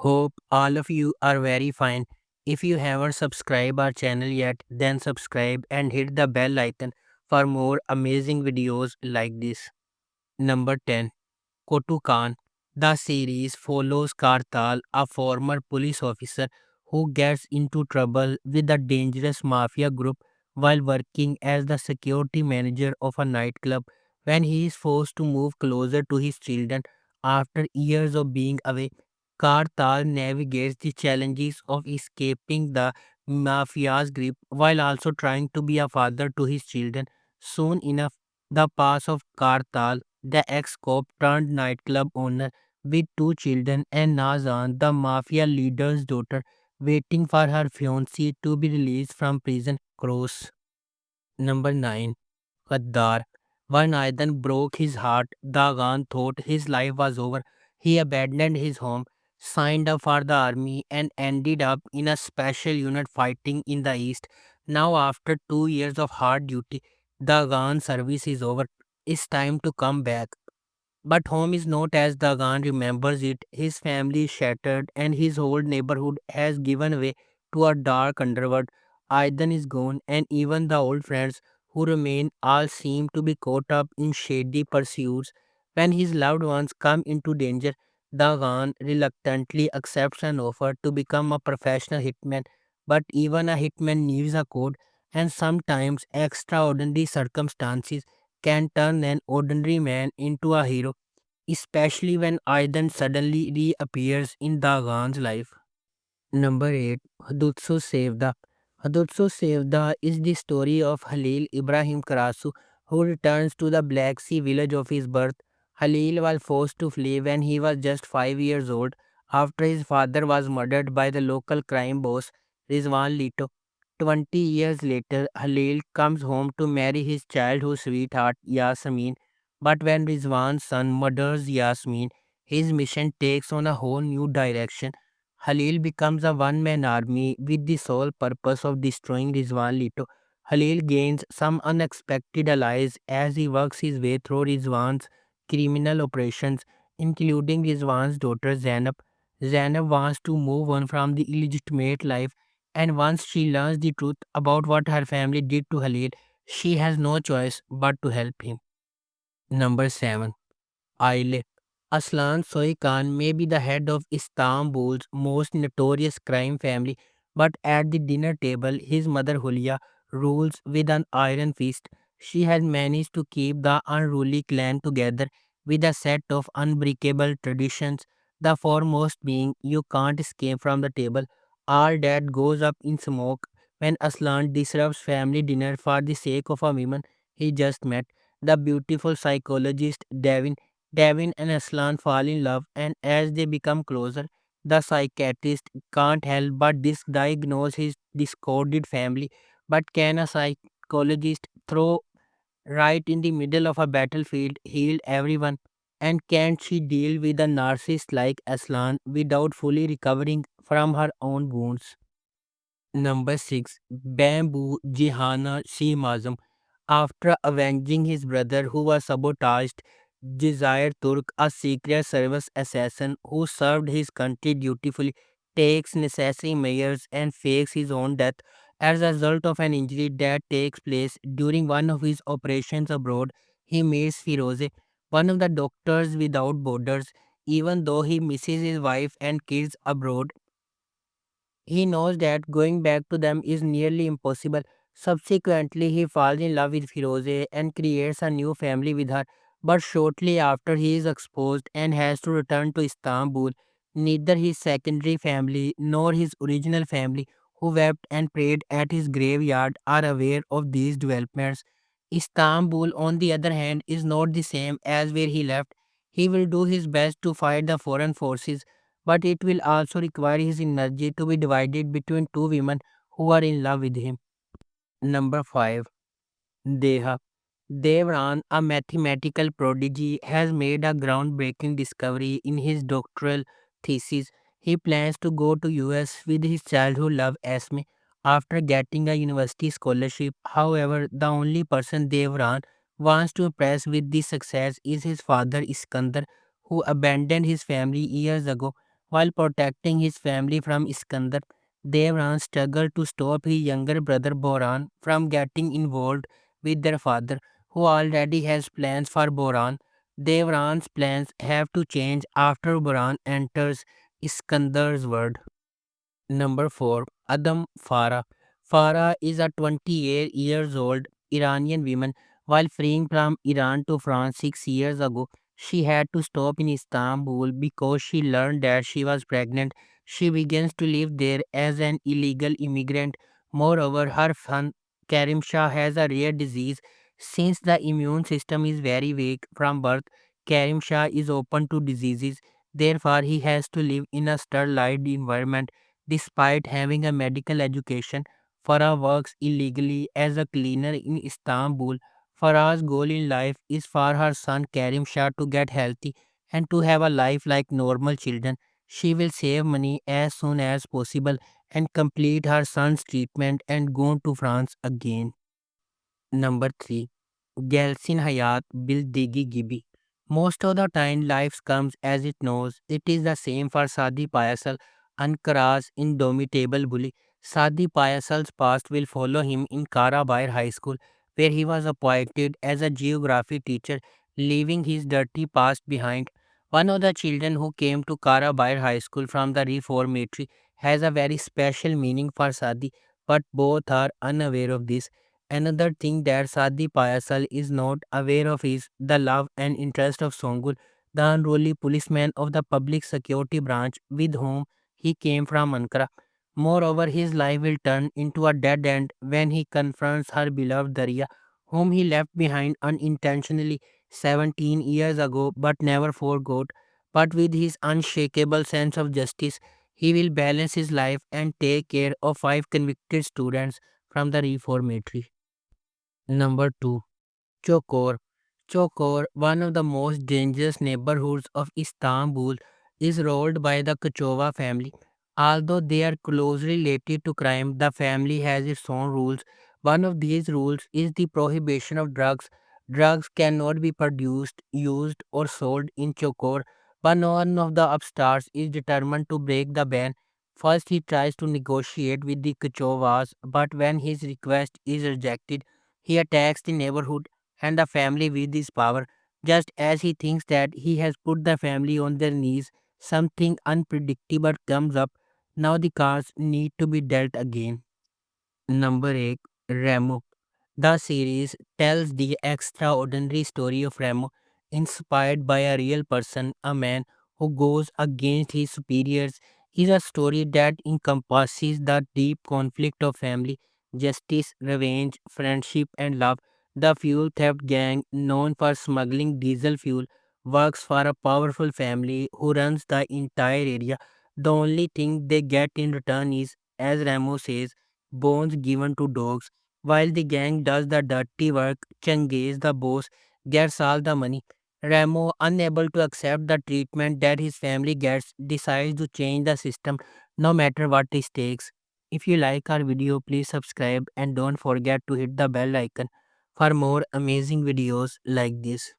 Hope all of you are very fine. If you haven't subscribed our channel yet, then subscribe and hit the bell icon for more amazing videos like this. Number 10. Kotu Khan. The series follows Kartal, a former police officer who gets into trouble with a dangerous mafia group while working as the security manager of a nightclub. When he is forced to move closer to his children after years of being away, Kartal navigates the challenges of escaping the mafia's grip while also trying to be a father to his children. Soon enough, the past of Kartal, the ex-cop turned nightclub owner with two children, and Nazan, the mafia leader's daughter, waiting for her fiancé to be released from prison. Cross. Number 9. Gaddar. When Aidan broke his heart, Dagan thought his life was over. He abandoned his home, signed up for the army, and ended up in a special unit fighting in the east. Now, after 2 years of hard duty, Dagan's service is over. It's time to come back. But home is not as Dagan remembers it. His family is shattered, and his whole neighborhood has given way to a dark underworld. Aidan is gone, and even the old friends who remain all seem to be caught up in shady pursuits. When his loved ones come into danger, Dagan reluctantly accepts an offer to become a professional hitman. But even a hitman needs a code, and sometimes extraordinary circumstances can turn an ordinary man into a hero, especially when Aidan suddenly reappears in Dagan's life. Number 8. Hudutsu Sevda. Hudutsu Sevda is the story of Halil Ibrahim Karasu, who returns to the Black Sea village of his birth. Halil was forced to flee when he was just 5 years old after his father was murdered by the local crime boss Rizwan Lito. 20 years later, Halil comes home to marry his childhood sweetheart Yasmin. But when Rizwan's son murders Yasmin, his mission takes on a whole new direction. Halil becomes a one-man army with the sole purpose of destroying Rizwan Lito. Halil gains some unexpected allies as he works his way through Rizwan's criminal operations, including Rizwan's daughter Zainab. Zainab wants to move on from the illegitimate life, and once she learns the truth about what her family did to Halil, she has no choice but to help him. Number 7. Aile. Aslan Soy Khan may be the head of Istanbul's most notorious crime family, but at the dinner table, his mother Hulia rules with an iron fist. She has managed to keep the unruly clan together with a set of unbreakable traditions, the foremost being you can't escape from the table. All that goes up in smoke when Aslan disrupts family dinner for the sake of a woman he just met. The beautiful psychologist Devin and Aslan fall in love, and as they become closer, the psychiatrist can't help but diagnose his discordant family. But can a psychologist throw right in the middle of a battlefield heal everyone? And can she deal with a narcissist like Aslan without fully recovering from her own wounds? Number 6. Bamboo Jihana Shimazam. After avenging his brother who was sabotaged, Desire Turk, a secret service assassin who served his country dutifully, takes necessary measures and fakes his own death as a result of an injury that takes place during one of his operations abroad. He meets Firoze, one of the doctors without borders. Even though he misses his wife and kids abroad, he knows that going back to them is nearly impossible. Subsequently, he falls in love with Firoze and creates a new family with her. But shortly after, he is exposed and has to return to Istanbul. Neither his secondary family nor his original family, who wept and prayed at his graveyard, are aware of these developments. Istanbul, on the other hand, is not the same as where he left. He will do his best to fight the foreign forces, but it will also require his energy to be divided between two women who are in love with him. Number 5. Deha. Devran, a mathematical prodigy, has made a groundbreaking discovery in his doctoral thesis. He plans to go to US with his childhood love Esme after getting a university scholarship. However, the only person Devran wants to impress with this success is his father Iskandar, who abandoned his family years ago. while protecting his family from Iskandar. Devran struggled to stop his younger brother Boran from getting involved with their father, who already has plans for Boran. Devran's plans have to change after Boran enters Iskandar's world. Number 4. Adam Farah. Farah is a 28 years old Iranian woman. While fleeing from Iran to France 6 years ago, she had to stop in Istanbul because she learned that she was pregnant. She begins to live there as an illegal immigrant. Moreover, her son Karim Shah has a rare disease. Since the immune system is very weak from birth, Karim Shah is open to diseases. Therefore, he has to live in a sterilized environment. Despite having a medical education, Farah works illegally as a cleaner in Istanbul. Farah's goal in life is for her son Karim Shah to get healthy and to have a life like normal children. She will save money as soon as possible and complete her son's treatment and go to France again. Number 3. Gelsin Hayat Bildigi Gibi. Most of the time, life comes as it knows. It is the same for Sadi Payasal, Ankara's indomitable bully. Sadi Payasal's past will follow him in Karabair High School, where he was appointed as a geography teacher, leaving his dirty past behind. One of the children who came to Karabair High School from the reformatory has a very special meaning for Sadi, but both are unaware of this. Another thing that Sadi Payasal is not aware of is the love and interest of Songul, the unruly policeman of the public security branch with whom he came from Ankara. Moreover, his life will turn into a dead end when he confronts her beloved Daria, whom he left behind unintentionally 17 years ago but never forgot. But with his unshakable sense of justice, he will balance his life and take care of 5 convicted students from the reformatory. Number 2. Chokor. Chokor, one of the most dangerous neighborhoods of Istanbul, is ruled by the Kachova family. Although they are closely related to crime, the family has its own rules. One of these rules is the prohibition of drugs. Drugs cannot be produced, used, or sold in Chokor, but none of the upstarts is determined to break the ban. First, he tries to negotiate with the Kachovas, but when his request is rejected, he attacks the neighborhood and the family with his power. Just as he thinks that he has put the family on their knees, something unpredictable comes up. Now the cards need to be dealt again. Number 8. Remo. The series tells the extraordinary story of Remo, inspired by a real person, a man who goes against his superiors. Is a story that encompasses the deep conflict of family, justice, revenge, friendship, and love. The fuel theft gang, known for smuggling diesel fuel, works for a powerful family who runs the entire area. The only thing they get in return is, as Ramo says, bones given to dogs. While the gang does the dirty work, Changiz, the boss, gets all the money. Ramo, unable to accept the treatment that his family gets, decides to change the system no matter what it takes. If you like our video, please subscribe and don't forget to hit the bell icon for more amazing videos like this.